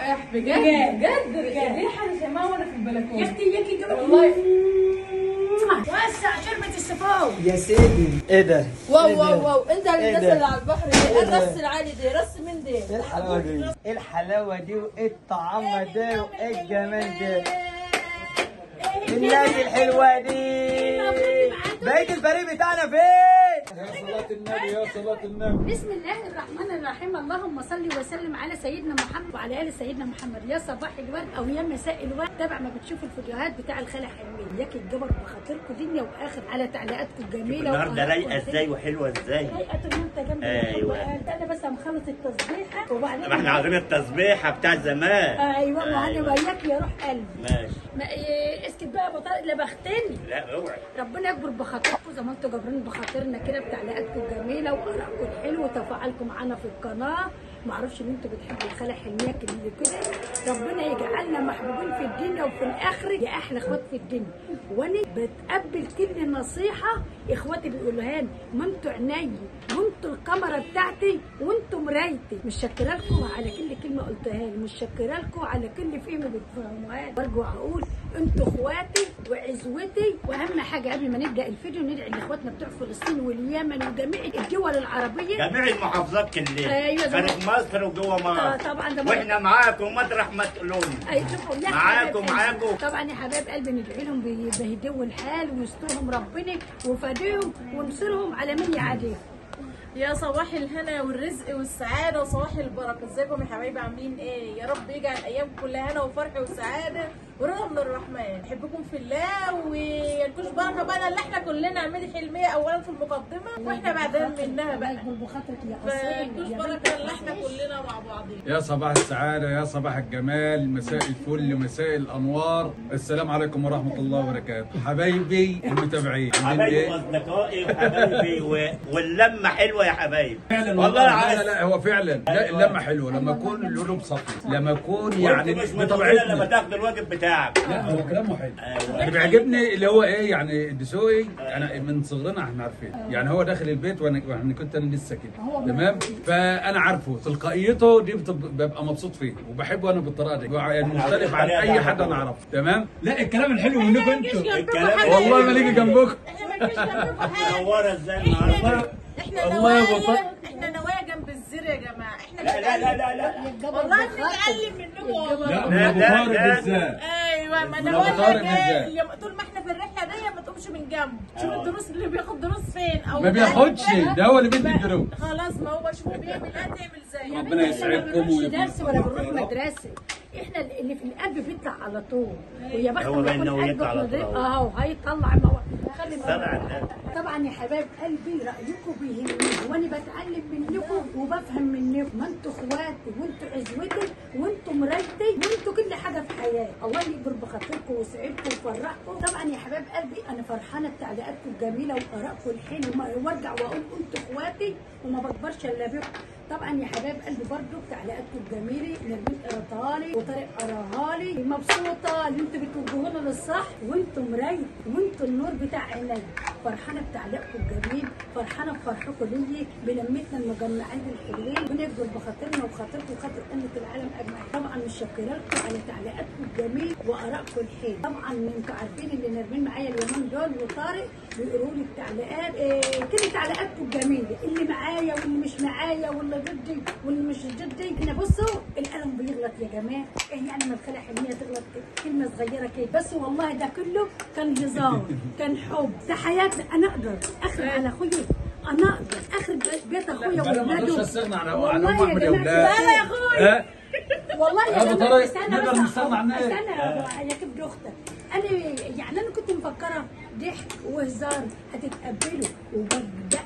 روائح بجد ريحه انا شامها وانا في البلكونه. يا اختي اياكي والله وسع شربة السفاو يا سيدي. ايه ده؟ واو انت إيه الناس ده؟ اللي على البحر دي. إيه ده؟ الرص العالي دي رص من دي. ايه الحلاوه دي؟ ايه الحلاوه دي وايه الطعامه ده وايه الجمال ده؟ الناس الحلوه دي. بقيت الفريق بتاعنا فين؟ يا صلاة النبي يا صلاة النبي. بسم الله الرحمن الرحيم. اللهم صل وسلم على سيدنا محمد وعلى ال سيدنا محمد. يا صباح الورد او يا مساء الورد. تابع ما بتشوفوا الفيديوهات بتاع الخاله حلميه. ياك الجبر بخاطركم دنيا واخر على تعليقاتكم الجميله. النهارده رايقه ازاي وحلوه ازاي؟ رايقه المنتج جنب. ايوه انا بس مخلص التسبيحه وبعدين ما احنا عايزين التسبيحه بتاع زمان. ايوه وانا وياك يا روح قلبي. ماشي. ما اسكت بقى بطارق لبختني. لا اوعي. ربنا يكبر بخاطركم زي ما انتم جابرين بخاطرنا كده بتعليقاتكم الجميله وارائكم الحلوه وتفاعلكم معانا في القناه. ما اعرفش ان انتوا بتحبوا الخاله حلميه اللي كده. ربنا يجعلنا محبوبين في الدنيا وفي الاخر يا احلى اخوات في الدنيا. وانا بتقبل كل نصيحه اخواتي بيقولوها لي. ما انتوا عيني وانتوا الكاميرا بتاعتي وانتوا مرايتي. مش شاكره لكم على كل كلمه قلتها لي. مش شاكره لكم على كل فهم بتفهموها لي. برجع اقول انتوا اخواتي وعزوتي. واهم حاجه قبل ما نبدا الفيديو ندعي لاخواتنا بتوع فلسطين واليمن وجميع الدول العربيه. جميع المحافظات كلها. ايوه خارج مصر وجوه مصر. طبعا ده واحنا معاكم مطرح ما تقولون. اي شوفوا يا معاكم طبعا يا حبايب قلبي ندعي لهم بهدوء الحال ويسترهم ربنا وفاديهم ونصرهم على من يعاديهم. يا صباح الهنا والرزق والسعاده وصباح البركه. ازيكم يا حبايبي عاملين ايه؟ يا رب يجعل ايام كلها هنا وفرح وسعاده ورضا من الرحمن. بحبكم في الله ويلكوش بركه بقى اللي احنا كلنا عماد حلميه اولا في المقدمه واحنا بعدين منها بقى. فيلكوش بركه اللي احنا كلنا مع بعضين. يا صباح السعادة يا صباح الجمال مساء الفل مساء الأنوار. السلام عليكم ورحمة الله وبركاته. حبايبي المتابعين حبايبي واصدقائي وحبايبي واللمه حلوه يا حبايبي. والله لا لا هو فعلا لا اللمة حلوة لما يكون القلوب صافية لما يكون يعني مش لما بطبيعتنا. تاخد الواجب بتاعك. لا هو كلامه حلو. اللي بيعجبني اللي هو ايه يعني الدسوقي. انا من صغرنا احنا عارفين يعني هو داخل البيت وانا كنت انا لسه كده تمام. فانا عارفه تلقائيته دي ببقى مبسوط فيه وبحبه انا بالطريقه دي يعني مختلف عن اي حد انا اعرفه تمام. لا الكلام الحلو منكم انتوا والله ما ليجي جنبكم. احنا ما نجيش جنبكم حاجه. منوره ازاي النهارده؟ احنا الله يا نوايا بطل. احنا نوايا جنب الزر يا جماعه. احنا لا والله بنتعلم منكم والله. لا من ابو طارق بالذات. ايوه ما من أبو طارق نوايا بالذات. طول ما احنا في الرحله دي ما تقومش من جنبه. شوف الدروس اللي بياخد دروس فين او ما بياخدش ده هو اللي بيدي الدروس. خلاص ما هو شوف بيعمل ايه تعمل زيه. ربنا يسعدكم درس ولا بنروح مدرسه. احنا اللي في القلب بيطلع على طول. ويا بخت هو باين إنه قلبك يطلع على طول. اهو هيطلع ما هو خلي سمع. طبعا يا حبايب قلبي رايكم بيهمني وانا بتعلم منكم وبفهم منكم. ما انتوا اخواتي وانتوا عزوتي وانتوا مرايتي وانتوا كل حاجه في حياتي. الله يكبر بخاطركم ويسعدكم ويفرحكم. طبعا يا حبايب قلبي انا فرحانه بتعليقاتكم الجميله وارائكم الحلوه وارجع واقول انتوا اخواتي وما بكبرش الا بكم. طبعا يا حبايب قلبي برضو تعليقاتكم الجميله نرمين قراطها لي وطارق قراها لي. مبسوطه ان انتوا بتوجهونا للصح وانتوا مرايتي وانتوا النور بتاع عيني. فرحانه بتعليقكم الجميل فرحانه بفرحكم ليا بلمتنا المجمعين الحلوين. ونكبر بخاطرنا وخاطركم وخاطر امه العالم اجمعين. طبعا مش شاكره لكم على تعليقاتكم الجميل وارائكم الحلوه. طبعا انتوا عارفين اللي نرمين معايا اليومين دول وطارق بيقولوا لي التعليقات كل تعليقاتكم الجميله اللي معايا واللي مش معايا واللي ضدي واللي مش ضدي. انا بصوا القلم بيغلط يا جماعه. ايه يعني ما الخاله حلميه تغلط كلمه صغيره كده بس والله ده كله كان هزار كان حب. ده حياتي انا اقدر اخرب على اخويا. انا اقدر اخرب بيت اخويا انا ما اقدرش واولاده. استغنى عن والله ام يا احمد يا جماعة، اولاد. لا يا اخويا والله يا أبو جماعه طارق استنى نقدر بس نستغنى عن ايه؟ استنى يا كبد اختك. انا يعني انا كنت مفكره ضحك وهزار هتتقبلوا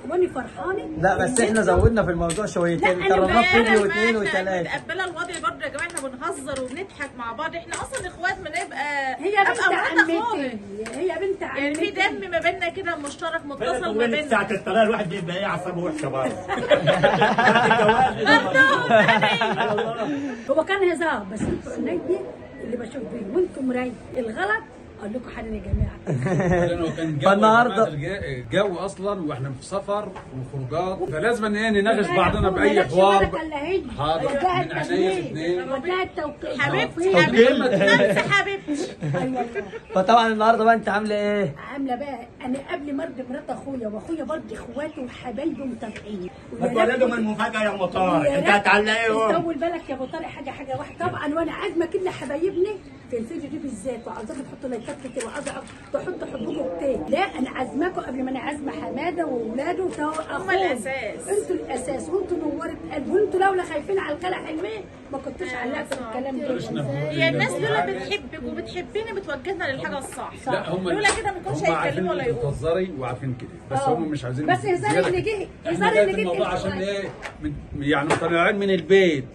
وانا فرحانه. لا بس احنا زودنا في الموضوع شويتين كررناه في فيديو واثنين وثلاثه. متقبله الوضع برضه يا جماعه. احنا بنهزر وبنضحك مع بعض. احنا اصلا اخوات ما نبقى هي بنت عمتي. هي بنت عمتي يعني في دم ما بيننا كده مشترك متصل ما بيننا. ساعة الطلاق الواحد بيبقى ايه اعصابه وحشه برضه. هو كان هزار بس انتوا عيني اللي بشوف بيه وانتوا مراية. الغلط اقول لكم حاجه يا جماعه. لانه كان جو فالنهاردة- الجو اصلا واحنا في سفر وخروجات، فلازم ان نناقش بعضنا باي حوار. حاضر من عينيا الاثنين. وداها التوقيت حبيبتي توقيت. حبيبتي ايوه فطبعا النهارده بقى انت عامله ايه؟ عامله بقى انا قبل ما ارضي مرات اخويا واخويا برضه اخواته وحبايبي متابعين. هتولدهم المفاجأة يا أم طارق، أنت هتعلقيهم. طول بالك يا ابو طارق حاجه واحده طبعا، وانا عازمه كل حبايبني في الفيديو دي بالذات، وعاوزاكم تحطوا لايكات كتير وعاوزه تحطوا حبكم كتير. لا انا عازماكم قبل ما انا عازمه حماده واولاده هم الاساس. انتوا الاساس وانتوا نورت قلب، وانتوا لولا خايفين على الخلق حلوين ما كنتش علقتوا الكلام ده. هي الناس لولا بتحبك وبتحبني بتوجهنا للحاجه الصح. لا هم لولا كده ما كانوش هم عارفين هيتكلموا ولا انك يقولوا. بتهزري وعارفين كده، بس هم مش عايزين بس هزار زيادة اللي كده. جه، احنا هزار جاي اللي في جه الموضوع انتوا عشان عايزين. ايه؟ يعني طالعين من البيت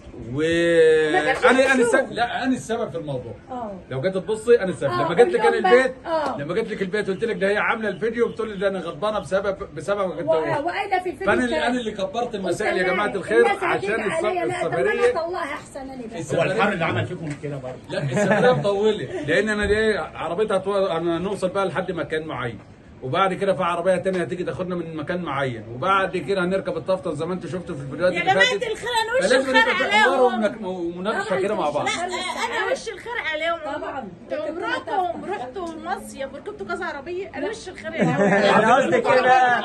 كانش انا مكسوف. لا انا السبب في الموضوع. اه لو جيت تبصي انا السبب. لما جيت لك انا البيت لما جيت لك البيت قلت لك ده هي عامله الفيديو بتقول لي ده انا غضبانه بسببك انت. وقايله في الفيديو فانا اللي كبرت المسائل يا جماعه الخير عشان السفريه طلعها احسن انا بس. هو الحر اللي عمل فيكم كده برضه. لا السفريه مطوله، لان انا دي عربيتها انا نوصل بقى لحد مكان معين، وبعد كده في عربيه ثانيه هتيجي تاخدنا من مكان معين، وبعد كده هنركب الطفطف زي ما انتوا شفتوا في الفيديوهات يا اللي جماعه فاتت. الخير انا وش فلازم الخير نبقى في حوار عليهم. ومناقشه كده مع بعض. لا انا وش الخير عليهم. طبعا. رحتوا مصيف وركبتوا كذا عربيه، انا وش الخير انا عليهم. قصدك كده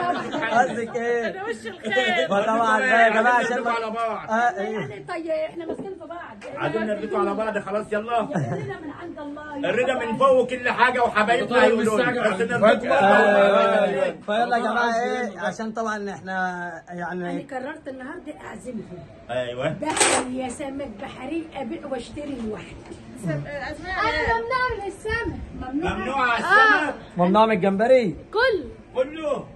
قصدك ايه؟ انا وش الخير. فطبعا بقى يا جماعه عشان نربطوا على بعض. ايه يعني طيب احنا ماسكين في بعض. عايزين نربطوا على بعض خلاص يلا. الرضا من عند الله. الرضا من فوق وكل حاجة وحبايبنا طارق هيقولوا مستعجل بس على نربطوا المفاجأة. فيلا يا جماعه ايه عشان طبعا احنا انا يعني قررت النهارده اعزمهم ايوه. بحري يا سمك بحري ابيع واشتري لوحدي. انا ممنوع من السمك ممنوع على السمك ممنوع من الجمبري. كله.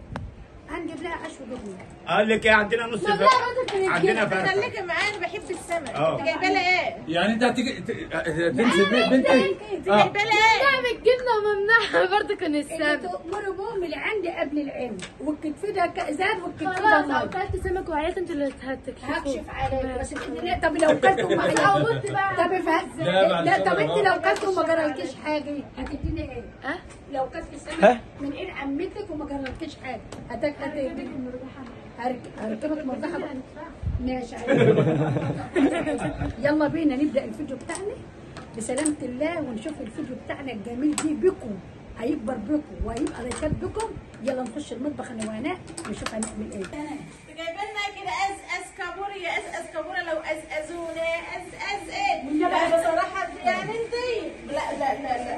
هنجيب لها عشوه جبنه. قال لك ايه عندنا نص فرق. عندنا فرق. خليكي معايا انا بحب السمك. اه. انت جايبه لها ايه؟ يعني انت هتيجي تنزل بنتك انت جايبه لها ايه؟ نعم الجبنه وممنوعها برضه كان اللي السبب. تؤمروا بهم اللي عندي قبل العلم والكتف ده زاد والكتف خلاص ده لو نار. اكلت سمك وعيت انتوا اللي هتكشفوا. هكشف عليك بس باذن الله. طب لو كلتوا معايا طب لا طب انت لو كلتوا وما جرالكيش حاجه هتديني ايه؟ ها؟ لو كلت سمك من ايد عمتك وما جرالكيش حاجه هتديني هركبك مرضحه بقى. ماشي. يلا بينا نبدا الفيديو بتاعنا بسلامه الله ونشوف الفيديو بتاعنا الجميل دي بكم هيكبر بكم وهيبقى رشاد بكم. يلا نخش المطبخ انا وهناء نشوف هنعمل ايه. جايبه لنا كده أزأز كابوري يا أزأز كابوري لو أزأزونا أزأز ايه؟ والنبي لا بصراحة يعني انت لا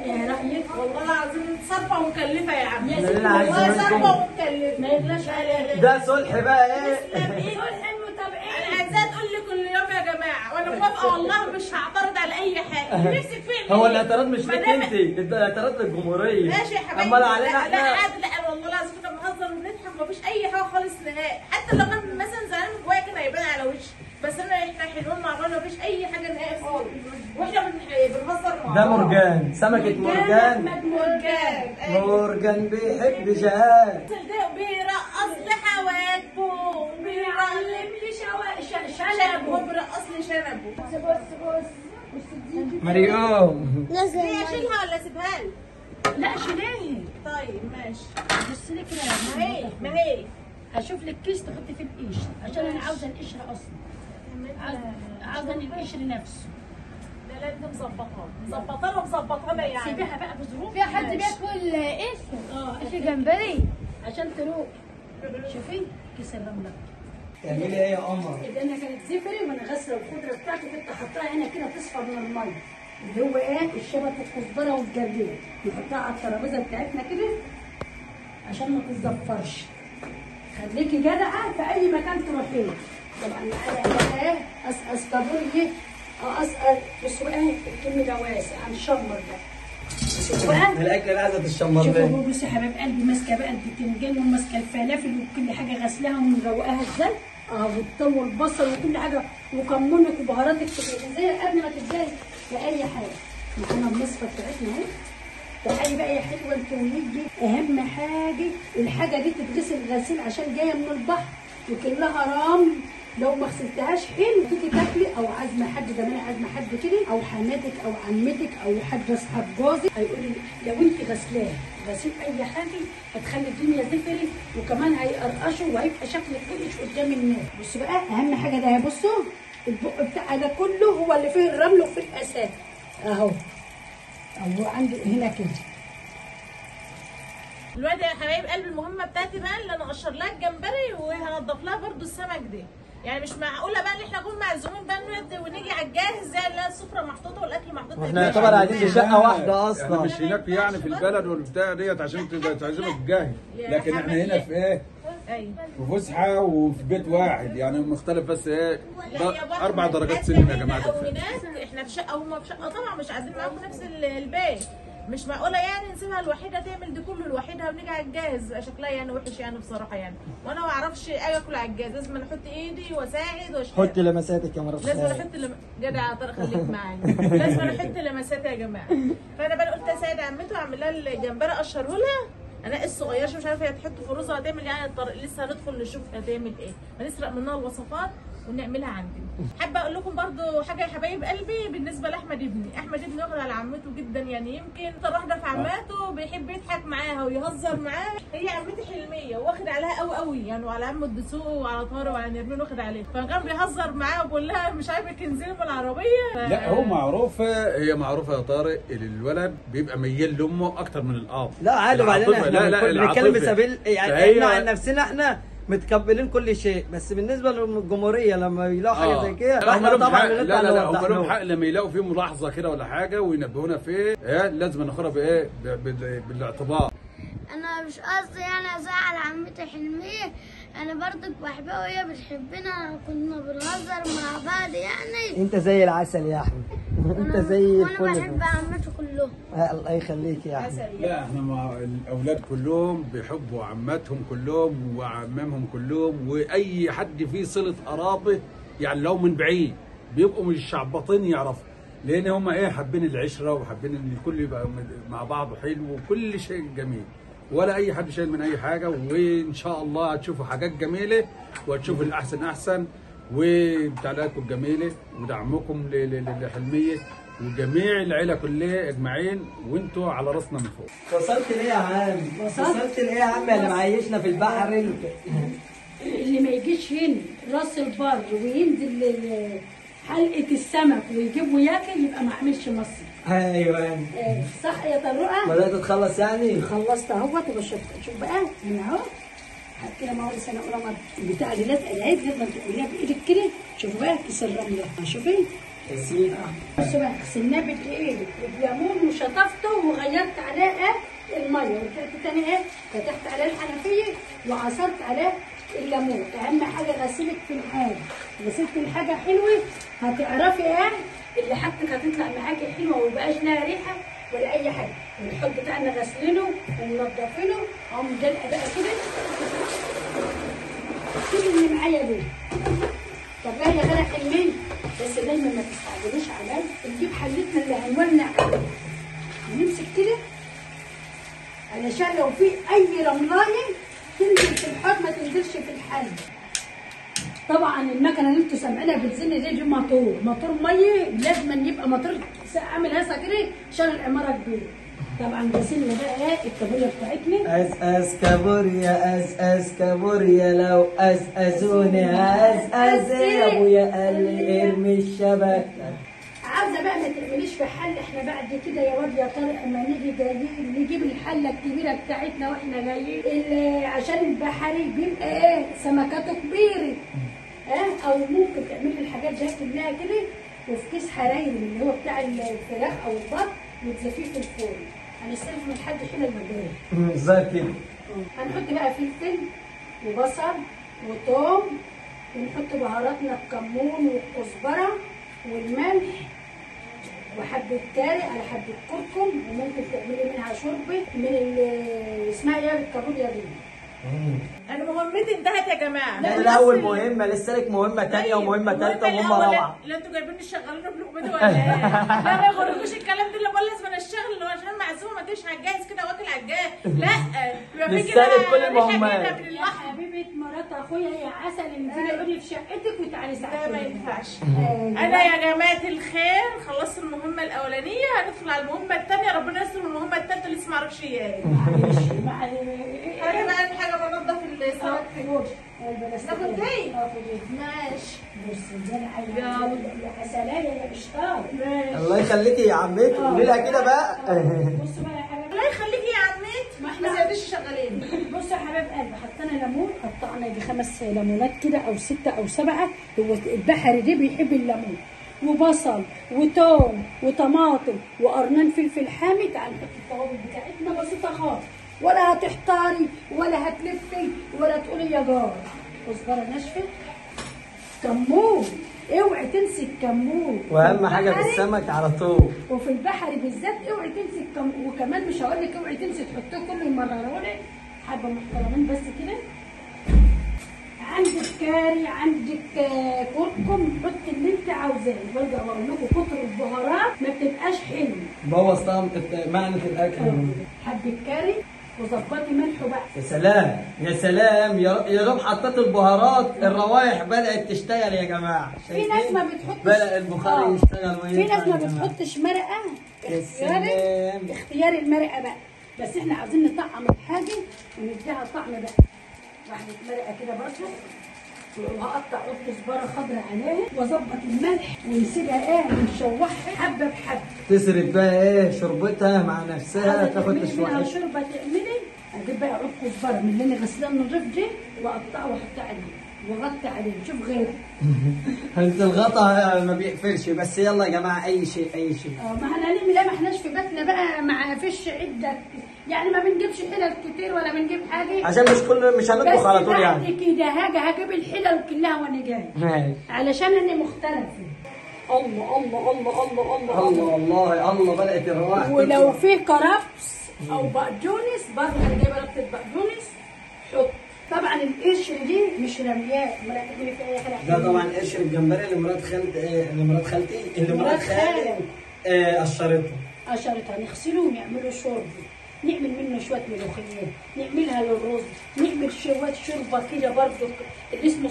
ايه رايك؟ والله العظيم صرفة ومكلفة يا عم. لا، والله عايزين صرفة ومكلفة. ما يغلاش عليك. ده صلح بقى ايه؟ حلو طب ايه؟ انا عايزاه تقول لي كل يوم يا جماعة وانا موافقة والله مش هعترض على أي حاجة. نفسك فين؟ هو الاعتراض مش ما ليك دام- انت، الاعتراض للجمهوريه. ماشي يا حبايبي. امال علينا لا احنا. عادي، لا والله العظيم كنا بنهزر وبنضحك مفيش اي حاجه خالص نهائي، حتى لو كان مثلا زعلان من جوايا كان هيبان على وشي، بس احنا حلوين مع بعض مفيش اي حاجه نهائي خالص، واحنا بنهزر مع بعض. ده مرجان سمكه مرجان. مرجان. أيوة. مرجان بيحب جهاد. ده بيرقص لي حواجبه بيعلم لي شنبه بيرقص لي شنبه. بص مريم هي اشيلها ولا اسيبها لي؟ لا شيليه. طيب ماشي. بص لي كده ما هي هشوف لك كيس تحطي فيه القشر عشان انا عاوزه القشر اصلا. عاوزه القشر نفسه. ده لازم مظبطانا يعني. سيبيها بقى بظروف. في حد بياكل ايش جمبري؟ عشان تروق. شوفي كيس الرمله. تعملي ايه يا قمر؟ اللي انا كانت زفري وانا غاسله الخضره بتاعتي كنت احطها هنا كده تصفى من الميه اللي هو ايه الشبت والكزبره والجرجير نحطها على الترابيزه بتاعتنا كده عشان ما تتزفرش. خليكي جدعه في اي مكان تروحيه. طبعا انا ايه اسقس كابوري اسقل. بصوا بقى الكم ده واسع هنشمر ده. شوفوا بقى الاكل اللي عايزه تشمر ليه؟ شوفوا بصوا يا حبايب قلبي ماسكه بقى البتنجان وماسكه الفلافل وكل حاجه غسلاها ومروقاها ازاي. والثوم والبصل وكل حاجه وكمونك وبهاراتك تجهزيها قبل ما تبداي باي حاجه. معانا المصفى بتاعتنا اهي. تعالي بقى يا حلوه انت ونيجي اهم حاجه الحاجه دي تتغسل غسيل عشان جايه من البحر وكلها رمل لو ما غسلتهاش حلو تيجي تاكلي، او عازمه حد زمان، عازمه حد كده، او حماتك او عمتك او حد اصحاب جوزك هيقول لي لو انت غسلاه غسيل اي حاجه هتخلي الدنيا زفري، وكمان هيقرقشوا وهيبقى شكلك وحش قدام الناس. بصوا بقى اهم حاجه ده، بصوا البق بتاع ده كله هو اللي فيه الرمل وفيه الاساس اهو عندي هنا كده. دلوقتي يا حبايب قلبي المهمه بتاعتي بقى اللي انا اقشر لها الجمبري وهنضف لها برده السمك ده. يعني مش معقوله بقى ان احنا نكون معزومين بقى ونيجي على الجاهز زي اللي السفره محطوطه والاكل محطوط. واحنا يعتبر قاعدين في شقه واحده احنا اصلا. مش هناك يعني في البلد والبتاع ديت عشان تعزمك جاهز، لكن احنا هنا في ايه؟ ايوه في فسحه وفي بيت واحد، يعني مختلف بس ايه؟ لا يا بابا 4 درجات إحنا سلم يا هنا جماعه. او هناك احنا في شقه وهم في شقه، طبعا مش قاعدين معاكم في نفس البيت. مش معقوله يعني نسيبها الوحيده تعمل دي كله لوحدها ونيجي على الجاهز، يبقى شكلها يعني وحش يعني بصراحه يعني. وانا ما اعرفش اكل على الجاهز، لازم احط ايدي واساعد واشتغل. حط لمساتك يا مرات. لازم احط جدع يا طارق خليك معايا. لازم احط لمسات يا جماعه. فانا بقى قلت اساعد عمته واعمل لها الجمبري اقشره لها. انا الصغير مش عارفه هي تحط في رزها هتعمل يعني الطريق، لسه هندخل نشوف هتعمل ايه، هنسرق منها الوصفات ونعملها عندنا. حابه اقول لكم برضو حاجه يا حبايب قلبي بالنسبه لاحمد ابني. احمد ابني واخد على عمته جدا، يعني يمكن اكتر واحده في عماته بيحب يضحك معاها ويهزر معاها هي عمتي حلميه، واخد عليها قوي قوي يعني، وعلى عمه الدسوقي وعلى طارق وعلى نرمين واخد عليها، فكان بيهزر معاها وبقول لها مش عايزك تنزلي من العربيه. لا هو معروفه، هي معروفه يا طارق، الولد بيبقى ميال لامه اكتر من الاب. لا عادي، وبعدين احنا بنتكلم في سبيل يعني احنا عن نفسنا احنا متقبلين كل شيء، بس بالنسبه للجمهوريه لما يلاقوا حاجه زي كده احنا طبعا لا هم لهم حق لما يلاقوا فيه ملاحظه كده ولا حاجه وينبهونا فيه، لازم ناخدها بايه؟ بالاعتبار. انا مش قصدي يعني ازعل عمتي حلميه، انا برضك بحبها وهي بتحبنا، كنا بنهزر مع بعض يعني. انت زي العسل يا احمد. انت زي الفل. وانا بحب عمتي كلهم. الله يخليك يا احمد. لا احنا مع الاولاد كلهم بيحبوا عماتهم كلهم وعمامهم كلهم، واي حد فيه صله قرابه يعني لو من بعيد بيبقوا مش شعبطين يعرفوا، لان هم ايه حابين العشره وحابين ان الكل يبقى مع بعضه حلو وكل شيء جميل، ولا اي حد شايل من اي حاجه. وان شاء الله هتشوفوا حاجات جميله وهتشوفوا الاحسن احسن، وتعليقاتكم الجميله ودعمكم لحلميه وجميع العيله كلها اجمعين، وانتوا على راسنا من فوق. وصلت ليه يا عم؟ وصلت ليه يا عم اللي معيشنا في البحر؟ اللي ما يجيش هنا راس البر وينزل حلقه السمك ويجيب وياكل يبقى ما عملش مصر. ايوه صح يا طروقه؟ بدات تخلص يعني؟ خلصت اهوت. وبشوف بقى من اهو كده ما هو لسه انا اقول بتاع اللي لازق العيد لازم تقوليها بايدك كده. شوفوا بقى كيس الرمله، شوفي تسيب. بصوا بقى غسلناه بالايه؟ بالليمون وشطفته وغيرت عليه الميه، ورجعت تاني فتحت عليه الحنفيه وعصرت عليه الليمون. اهم حاجه غسيلك في الحاجه، غسلت الحاجه حلوه هتعرفي اللي حاجتك هتطلع معاكي حلوه ومبقاش لها ريحه ولا اي حاجه. والحوض بتاعنا غسلينه ومنضفينه اهو مدلقه بقى كده كل اللي معايا دول. طب لا يا غلا حلمين، بس دايما ما تستعجلوش عليا. نجيب حلتنا اللي هنولع عليها ونمسك كده علشان لو في اي رملايه تنزل في الحوض ما تنزلش في الحل. طبعا المكنه اللي انتوا سامعينها بتزن دي موتور ميه، لازم يبقى موتور عامل هسه كده عشان العماره كبيره. طبعا غسلنا بقى الكابوريا بتاعتنا. أس كابوريا أس كابوريا لو أزوني أس يا ابويا قال لي ارمي الشبكه. عاوزه بقى ما تعمليش في حل. احنا بعد كده يا واد يا طارق اما نيجي جايين نجيب الحله الكبيره بتاعتنا واحنا جايين عشان البحري بيبقى سمكاته كبيره. او ممكن تعملي الحاجات دي كلها كده وفي كيس حراير اللي هو بتاع الفراخ او البط وتزفيه في الفرن. هنستلف من حد حين المدارس. بالظبط كده. هنحط بقى فلفل وبصل وثوم، ونحط بهاراتنا الكمون والكزبره والملح وحبه كاري على حبه كركم، وممكن تعملي منها شوربه من اسمها ايه الكابوريا دي. انا مهمتي انتهت يا جماعه. لا الاول مهمه لسه لك مهمه ثانيه ومهمه ثالثه ومهمه رابعه. لا انتوا جايبيني شغالين بلقمتي ولا ايه؟ لا ما يغركوش الكلام ده اللي بقول لازم انا اشتغل اللي هو عشان معزومه ما تجيش على الجاهز كده واكل على الجاهز. لا لسه لك كل المهمات. يا حبيبي حبيبه مرات اخويا هي عسل، انزلي اقعدي في شقتك وتعالي لا ساعتين. ما ينفعش. انا يا جماعه الخير خلصت المهمه الاولانيه، هندخل على المهمه الثانيه، ربنا يستر المهمه الثالثه لسه ما اعرفش اياها. معلش انا بقى حاجه بنضف السمك في الوجه. ناخد دي؟ ماشي. بصي زي يا عسلايه يا اشطار. الله يخليكي يا عمتي، قولي لها كده بقى. بصوا بقى يا حبايبي، الله يخليكي يا عمتي، ما احنا ما سيبنيش شغالين. بصوا يا حبايب قلبي، حطينا ليمون، قطعنا يجي 5 ليمونات كده او 6 أو 7. هو البحري ده بيحب الليمون، وبصل وتوم وطماطم وقرنان فلفل حامي. تعالي نحط التوابل بتاعتنا بسيطه خالص، ولا هتحتاري ولا هتلفي ولا تقولي يا جار. كزبره ناشفه، كمون، اوعي تنسي الكمون. واهم حاجه في السمك على طول، وفي البحري بالذات اوعي تنسي الكمون. وكمان مش هقول لك اوعي تنسي تحطيه كل مره، انا هقول لك حبه محترمين بس كده. عندك كاري، عندك كركم، حطي اللي انت عاوزاه. برجع بقول لكم كتر البهارات ما بتبقاش حلوه، بوظ طعم معنى الاكل. حبه كاري وظبطي ملح بقى. يا سلام يا سلام، يا دوب حطيت البهارات الروايح بدات تشتغل يا جماعه. في ناس ما بتحطش، بدأ البخار يشتغل في ناس ما بتحطش مرقه. يا سلام، اختيار المرقه بقى، بس احنا عاوزين نطعم الحاجه ونديها طعم بقى. واحده مرقه كده برضه، وهقطع قط كزبره خضراء عليها واظبط الملح ونسيبها ونشوحها حبه بحبه. تسرب بقى شربتها مع نفسها، تاخد تشويحه. شوربه تعملي، اجيب بقى عود كزبره من اللي انا غسلاه نضيف دي واقطعه واحطه عليه واغطي عليه. شوف غيره. انت الغطا ما بيقفلش، بس يلا يا جماعه اي شيء اي شيء. ما احنا هنعمل ايه؟ ما احناش في بيتنا بقى، ما فيش عده يعني، ما بنجيبش حلل كتير ولا بنجيب حاجه، عشان مش هنطبخ على طول يعني. بس كده هجيب الحلل كلها وانا جاي، علشان انا مختلفه. الله الله الله الله الله الله الله الله، بدات الروائح. ولو في كرفس او بقدونس برضه، انا جايبه ربطه بقدونس حط. طبعا القشر دي مش رمياه، ولا تقولي في اي حاجه. ده طبعا قشر الجمبري اللي مرات خالتي قشرته. نغسله ونعمله شوربه، نعمل منه شويه ملوخيه، نعملها للرز، نعمل شويه شوربه كده برضه اللي اسمه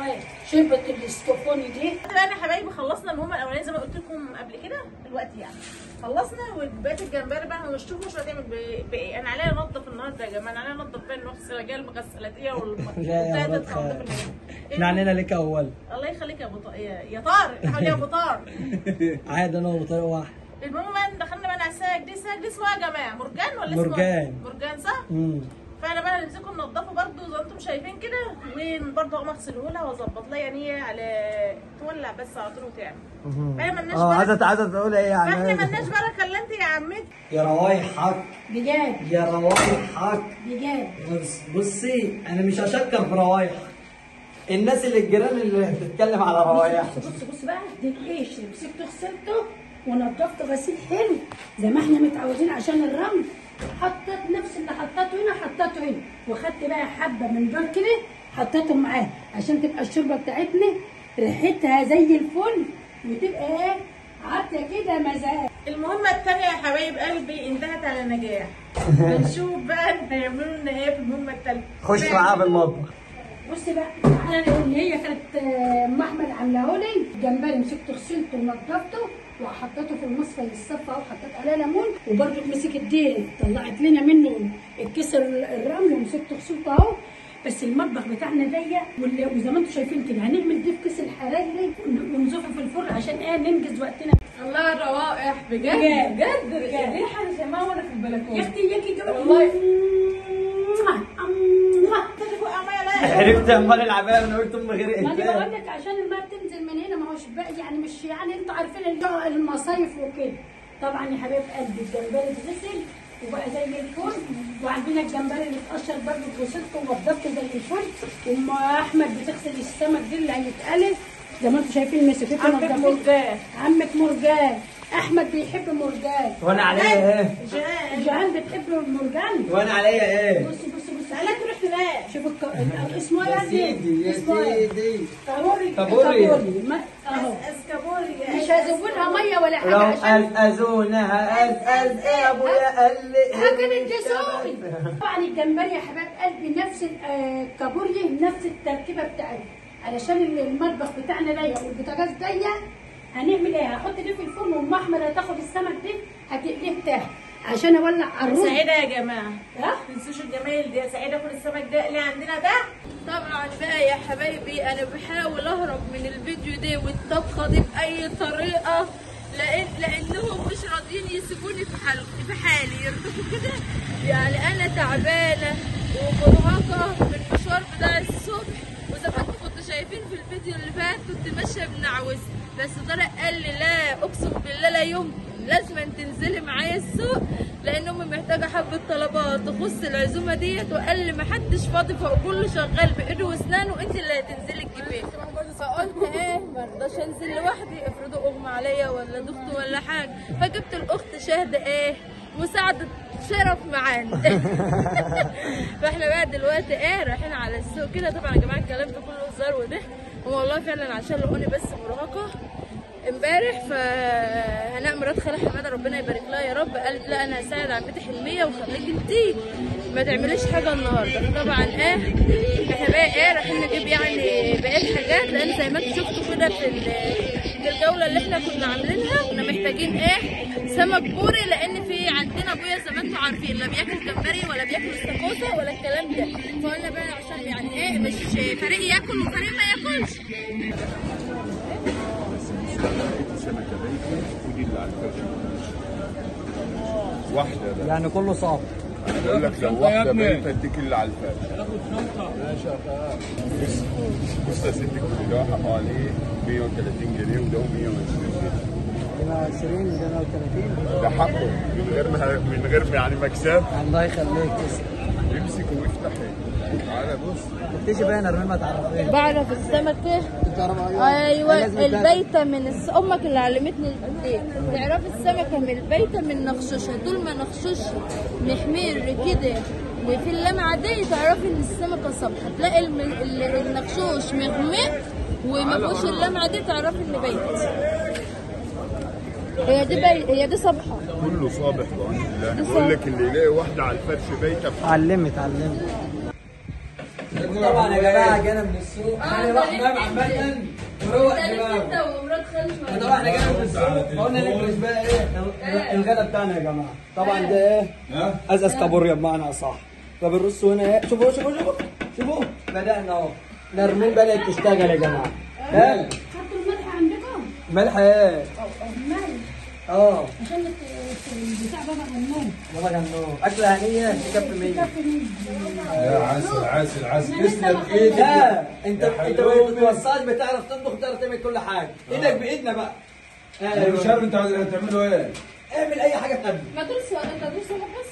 ايه؟ شوربه الاستوفوني دي. بقى انا حبايبي خلصنا المهمه الاولانيه زي ما قلت لكم قبل كده. دلوقتي يعني خلصنا، وبقيت الجمبري بقى هنشوفوا مش هتعمل بايه. انا عليا انضف النهارده يا جماعه، انا عليا انضف بقى الغساله المغسلاتيه والبتاعه. احنا علينا لك اول. الله يخليك يا ابو يا طارق، يا ابو طارق. عادي، انا وطارق واحد. المهم دخلنا بقى على الساج دي. الساج دي اسمه يا جماعه مرجان ولا اسمه مرجان صح؟ فانا بقى نمسكه ننضفه برده زي ما انتم شايفين كده، وبرده اقوم اغسله لها واظبط لها، يعني هي على تولع بس على طول وتعمل. احنا مالناش عايزه تقول ايه يعني؟ احنا مالناش بركه الا انت يا عمتي. يا روايحك بجد، يا روايحك بجد. بصي انا مش هشكر في روايحك، الناس اللي الجيران اللي بتتكلم على روايح. بص بقى، دي القشر مسكته غسلته ونضفته غسيل حلو زي ما احنا متعودين عشان الرمل. حطيت نفس اللي حطيته هنا حطيته هنا، واخدت بقى حبه من دول كده حطيتهم معاه عشان تبقى الشوربه بتاعتنا ريحتها زي الفل، وتبقى عطيه كده مزاج. المهمه الثانيه يا حبايب قلبي انتهت على نجاح. هنشوف بقى هيعملوا لنا ايه في المهمه الثالثه. خش معاها بالمطبخ. بصي بقى، انا اللي هي كانت ام احمد عاملاه لي الجمبري، مسكته غسلته ونضفته وحطيته في المصفى للصفه وحطيت عليه ليمون، وبرده مسكت دي طلعت لنا منه الكسر الرمل ومسكته غسلته اهو. بس المطبخ بتاعنا ضيق، وزي ما انتم شايفين كده هنعمل دي في كيس الحراجلي ونزوفه في الفرن عشان ننجز وقتنا. الله الروائح بجد ريحه شماها وانا في البلكونه. يا اختي ياكي والله عرفت امال العبايه، انا قلت ام غير ما انا بقول لك عشان الماء بتنزل من هنا، ما هوش بقى يعني مش يعني انتوا عارفين المصايف وكده. طبعا يا حبايب قلبي الجمبري اتغسل وبقى زي الفل، وعندنا الجمبري اللي اتقشر برضه غسلته ونضفته زي الفل. وام احمد بتغسل السمك دي اللي هيتقلي زي ما انتم شايفين مسكته. عمك مرجان احمد بيحب مرجان. وانا عليا ايه؟ جهان بتحب مرجان. وانا عليا ايه؟ بصي انا تروح فين؟ شوف اسمه يا ايه؟ سيدي يا سيدي. كابوري. كابوري. اهو اسكابوري. مش هزودها ميه ولا حاجه لو عشان أزونها يا ابويا قال لي حاجه الجسوم. طبعا الجمبري يا حبايب قلبي نفس الكابوري نفس التركيبه بتاعتي، علشان المطبخ بتاعنا ضيق والبوتاجاز ضيق. هنعمل ايه؟ هحط دي في الفرن وام احمد هتاخد السمك دي هتقليه بتاعها عشان اولع على الرز. سعيده يا جماعه، ها؟ ما تنسوش الجمايل دي. سعيده كل السمك ده اللي عندنا ده. طبعا بقى يا حبايبي انا بحاول اهرب من الفيديو ده والطبخه دي باي طريقه، لانهم مش راضيين يسيبوني في حالي يرضوا كده. يعني انا تعبانه ومرهقه من المشوار بتاع الصبح، وزي ما انتم كنتوا شايفين في الفيديو اللي فات كنت ماشيه بنعوس، بس طارق قال لي لا اقسم بالله لا يمكن لازم تنزلي معايا السوق، لان امي محتاجه حبه طلبات تخص العزومه ديت، وقال لي محدش فاضي فكله شغال بايده واسنانه وانت اللي هتنزلي تجيبيه. فقلت ايه مرضاش انزل لوحدي افرضوا اغمى عليا ولا ضغط ولا حاجه، فجبت الاخت شاهده ايه مساعده شرف معانا. فاحنا بقى دلوقتي ايه رايحين على السوق كده. طبعا يا جماعه الكلام ده كله هزار وضحك، والله فعلا عشان لقوني بس مرهقه امبارح. فهناء مرات خالة حماده ربنا يبارك لها يا رب قالت لا انا هساعد عمتي حلميه وخليكي انتي ما تعمليش حاجه النهارده. طبعا ايه احنا بقى ايه رايحين نجيب يعني بقيه الحاجات، لان زي ما انتم شفتوا كده في الجوله اللي احنا كنا عاملينها كنا محتاجين ايه سمك بوري، لان في عندنا ابويا زي ما انتم عارفين لا بياكل جمبري ولا بياكل استاكوزا ولا الكلام ده، فقلنا بقى عشان يعني ايه مش فريق ياكل وفريق ما ياكلش. سمكة بيتي ودي اللي على الفرش واحدة ده. يعني كله صعب. بقول لك لو واحدة بيتي اديك اللي على الفرش. ماشي يا فهد. بص يا ستي الكيلو حوالي 130 جنيه وده 120 جنيه. 120 ده 130. ده حقه من غير يعني مكسب. الله يخليك تسلم. يمسك ويفتح. تعالى بص. تيجي بقى نرمي ما تعرفين. بعرف السمكه. ايوه البيته من امك اللي علمتني دي. تعرفي السمكه من البيته من نخشوشها، طول ما نخشوشها محمر كده وفي اللمعه دي تعرفي ان السمكه صبحه، تلاقي النخشوش مغمق وما فيهوش اللمعه دي تعرفي ان بيت. هي دي صبحه. كله صابح بقى. بقول لك اللي يلاقي واحده على الفرش بيته علمت. طبعا يا جماعه جانا من السوق انا راح نام عامه وروق دماغه. طبعا احنا جانا من السوق فقلنا نفرش بقى ايه الغدا بتاعنا يا جماعه. طبعا ده ايه ازاز كابوريا بمعنى اصح. فبنرصه هنا ايه شوفوا بدانا اهو نرمين بدات تشتغل يا جماعه. ها حطوا الملح عندكم؟ ملح ايه؟ الملح عشان بتاع بابا غنوم. بابا غنوم اكله هنيه تكفي 100. يا عسل تسلم ايدك. لا انت ما بتتوصاش بتعرف تطبخ بتعرف تعمل كل حاجه. ايدك بايدنا بقى. مش عارف انتوا هتعملوا ايه؟ اعمل اي حاجه تقدم. ما تدوس بس.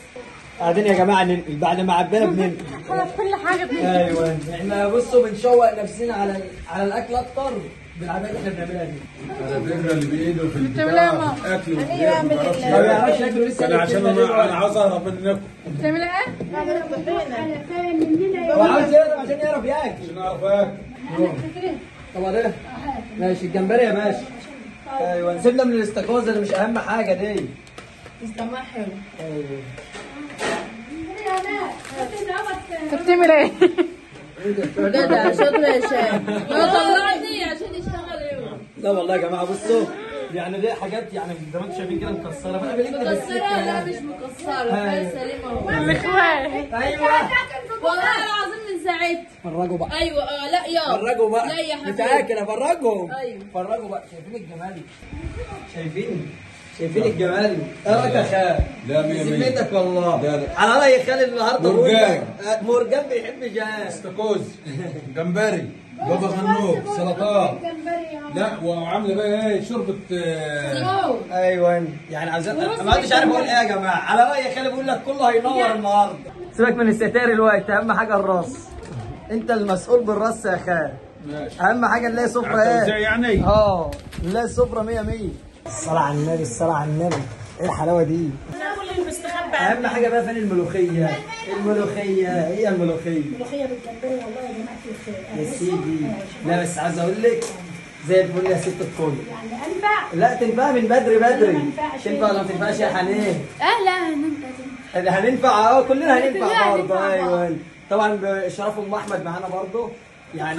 قاعدين يا جماعه بعد ما عبينا بننقل. خلاص كل حاجه ايوه احنا بصوا بنشوق نفسنا على الاكل اكتر بالعمليات اللي احنا بنعملها دي. على فكره اللي بايده في البتاع في الاكل ما بيعرفش ياكل لسه. انا عشان انا عاوز اهرب منكم. بتعملها ايه؟ هو عاوز يهرب عشان يعرف ياكل. عشان اعرف اكل. طب ده ماشي الجمبري يا باشا. ايوه سيبنا من الاستاكوزا اللي مش اهم حاجه دي. استمع حلو. ايوه انت بتعمل ايه؟ ده شاطر يا شام. طلعني عشان يشتغل يوم. لا والله يا جماعه بصوا يعني دي حاجات يعني زي ما انتم شايفين كده مكسره بقى مكسره. لا مش مكسره فيها سليمه اهو. ايوه والله العظيم من ساعتها. فرجوا بقى. ايوه لا يا فرجوا بقى. لا يا حبيبي متاكد افرجهم. ايوه فرجوا بقى. شايفين الجمال؟ شايفين الجمال؟ ايه رايك يا خال؟ لا 100 سميتك والله. لا. على راي خالد النهارده مرجان. مرجان بيحب جهاز استاكوز جمبري بابا غنوج سلطات. لا وعامله بقى ايه شوربه. ايوه يعني عايزين ما عادش عارف اقول ايه يا جماعه. على راي خالد بيقول لك كله هينور النهارده. سيبك من الستار الوقت اهم حاجه الراس. انت المسؤول بالراس يا خال. ماشي. اهم حاجه نلاقي سفره ايه؟ يعني؟ نلاقي السفره 100 100. الصلاة على النبي، الصلاة على النبي. ايه الحلاوة دي؟ كل المستخبى أهم حاجة بقى فين الملوخية؟ الملوخية هي الملوخية. الملوخيه بالجمبري والله يا جماعه الخير. يا سيدي، لا بس عايز أقول لك زي الفل يا ست الكل. يعني انفع. لا تنفع من بدري بدري. ما ينفعش. تنفع ولا ما تنفعش يا حنين؟ لا هننفع. هننفع اهو، كلنا هننفع كلنا برضه. هننفع ايوه طبعا باشراف ام احمد معانا برضه، يعني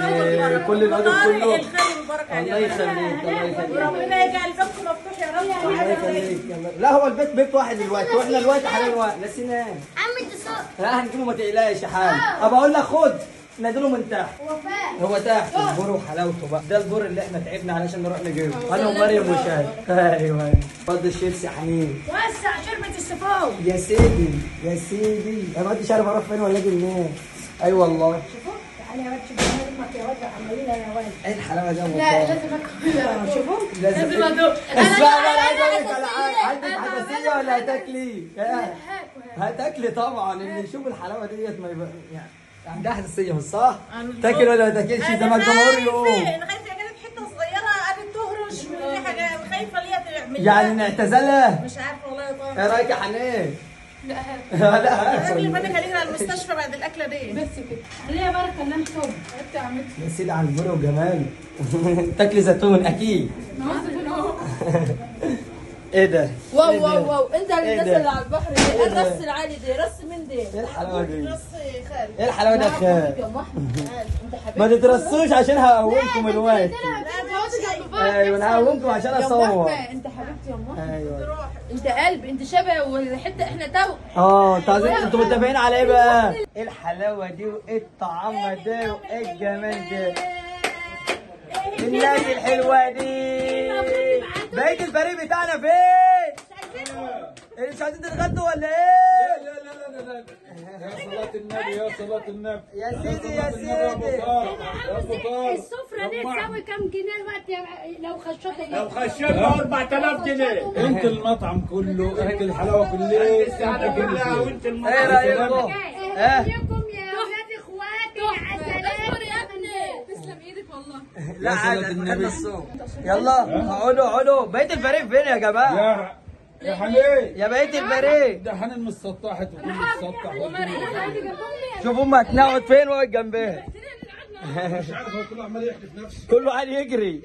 كل الواجب والله كله. الخير والبركه الله عليك. يخليك، الله يخليك. وربنا يجعل بابكم مفتوح يا رب. الله يخليك. لا هو البيت بيت واحد دلوقتي، واحنا دلوقتي حاليا واحد. نسينا ايه؟ عم تصور لا هنجيبه ما تقلقش يا حاج. ابقى اقول لك خد نادله من تحت. هو تحت البور وحلاوته بقى. ده البور اللي احنا تعبنا علشان نروح نجيبه انا ومريم وشاي. ايوه فضل الشيبسي يا حنين. وسع شربة السفاوي. يا سيدي يا سيدي، انا ما كنتش عارف اروح فين ولا اجي منين. اي والله. شوفوا تعالى يا واد شوف امك يا واد عمالين يا واد. ايه الحلاوه دي يا لا مصطفى؟ لازم اكل. شوفوا لازم ادوق. اسمع بقى، انا عايز اقول لك على حاجه. عندك حساسيه ولا هتاكلي؟ هتاكلي طبعا. اللي يشوف الحلاوه ديت ما يبقى يعني عندها حساسيه، مش صح؟ تاكل ولا ما تاكلش زي ما الجمهور يقول. انا خايفه يا جدع حته صغيره قبل تهرش من حاجه، خايفه ليها تعمل يعني نعتزلها؟ مش عارفه والله يا طارق. ايه رايك يا حنين؟ قبل لا ما نخلينا على المستشفى بعد الاكله دي. بس كده. ليه يا بركه اللي انتم انت عملت. يا سيدي على البر وجمال. تاكلي زيتون اكيد. ايه ده؟ واو إيه ده؟ واو واو، انت إيه الناس ده؟ اللي على البحر دي، إيه ده؟ الرص العالي دي رص من دي. ايه الحلاوه دي؟ نص خالد. ايه الحلاوه دي يا خال؟ يا محمد انت حبيبي. ما تترصوش عشان هقومكم الوقت. ايوه انا هقومكم عشان اصور. انت حبيبتي يا محمد. ايوه انت قلب، انت شبه والحته احنا تو. انتوا عايزين، انتوا متفقين على ايه بقى؟ ايه الحلاوه دي وايه الطعام ده وايه الجمال ده؟ الناس الحلوه دي. بقية الفريق بتاعنا فين؟ مش عايزين تتغدوا ولا ايه؟ لا يا صلاة النبي، يا صلاة النبي. يا سيدي يا سيدي. السفره دي تساوي كام جنيه الوقت لو خشوتها؟ لو خشينا 4000 جنيه. انت المطعم كله، انت الحلاوه كلها، السعادة كلها وانت ايه رايكم؟ ازيكم يا ولاد اخواتي عسلات يا ابني تسلم ايدك والله. لا يا صلاة عادي النبي. يلا اقعدوا. بقية الفريق فين يا جماعه؟ يا حنين، يا بقية الفريق. ده حنين مسطحت وكل مسطح. شوف امك نقعد فين واقعد جنبها. مش عارف، هو كله عمال يحدف نفسه. كله قاعد يجري.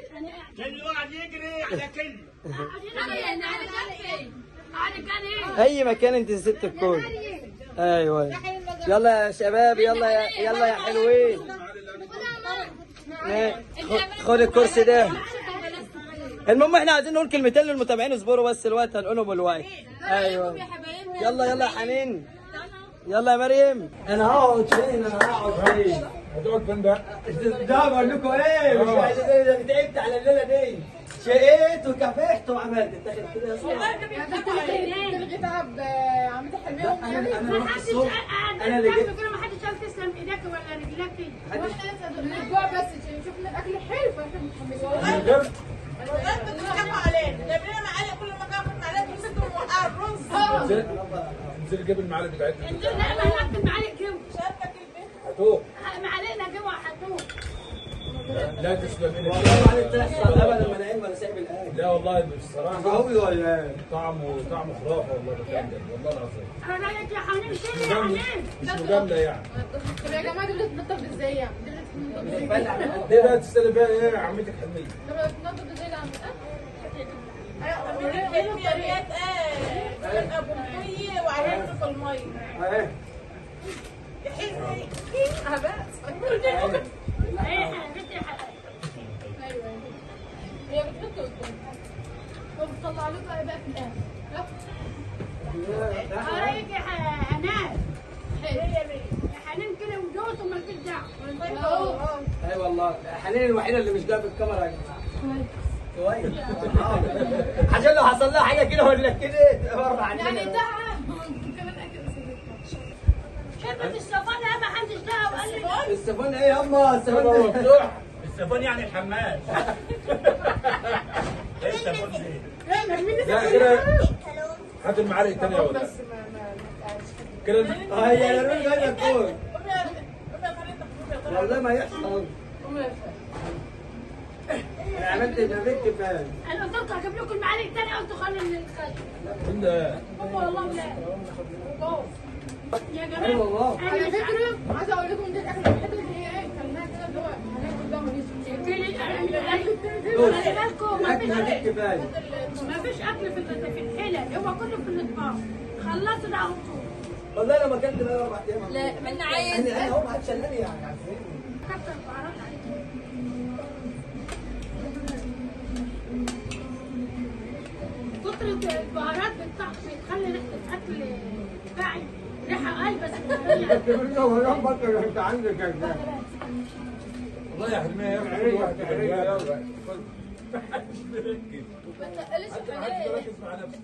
كل واحد يجري على كل. اي مكان انت ست الكل. ايوه يلا يا شباب، يلا يا حلوين. خد الكرسي ده. المهم احنا عايزين نقول كلمتين للمتابعين، اصبروا بس الوقت هنقولهم الوقت. ايوه يلا يا حنين. يلا يا مريم. انا هقعد فين؟ هتقعد فين بقى؟ ده بقول لكم ايه، مش عايز تعبت على الليله دي. شقيت وكافحت وعملت. اتاخد كده يا صاحبي. تلغي تعب عمتي حلميه. انا رحت الصبح. انا اللي جبت. ما حدش قال تسلم ايدك ولا رجلك. الاسبوع بس نشوف الاكل حلو فاحنا متحمسين. والله بتضحكوا علينا، جايبين معالق كل ما كان معالق بيسدوا موقع الرز. انزل جيب المعالق بتاعتنا. لا ما هناكل معالق جوا. شاركك البيت. هاتوه. معالقنا جوا حطوه. لا تسلم ايدك. والله ما تحصل ابدا، ما انا قايم ولا سايب الاكل. لا والله بصراحه قوي ولا طعمه خرافه والله بجد، والله العظيم. انا رايك يا حنين كده يا حنين. مش مجامله يعني. طب يا جماعه دي بتنضف ازاي يعني؟ دي بقى تستلم بيها ايه يا عمتك حلميه؟ طب بتنضف ازاي ده عم؟ الطريقات ايه؟ ابو مطيه وعينته في الميه. هي بتحط قدام. وبتطلع لكم ايه بقى في الاخر؟ رايك يا حنان. يا حنين كده وجوز ومالكش دعوه. اي والله حنين الوحيده اللي مش جايه في الكاميرا يا جماعه. كويس. عشان لو حصل لها حاجه كده ولا كده تبر عننا. يعني تعب كمان اكل شربة الصفان ما حدش دعوه وقال لي السفون ايه ياما؟ السفون ده مفتوح. السفون يعني الحمام. ايه السفون دي؟ لا كده هات المعالق الثانيه يا ولد. كده هي يا رول جايه تقول والله ما يحصل. انا عملت البيت كفايه. انا قلت لكم هجيب لكم المعالق الثانيه قلتوا خلوا اللي انت هم والله لا يا جماعه ايوه والله. على فكره عايزه اقول لكم دي الاكله الوحيده اللي هي ايه كلناها كده اللي هو هناكل ده ونسكت. خلي بالكم الاكل البيت كفايه. ما فيش اكل في الحلل هو كله في الاطباق خلصوا ده على طول. والله انا ما اكلت بقى 4 ايام. لا من عايز انا هو ما عادش شلاني يعني عارفين. كتر البهارات عليكم. كتر البهارات بتخلي ريحه الاكل فاعل ريحه بس انت عندك يا والله يا حلمية يا واحد ما تقلش حاجات. ركز مع نفسك.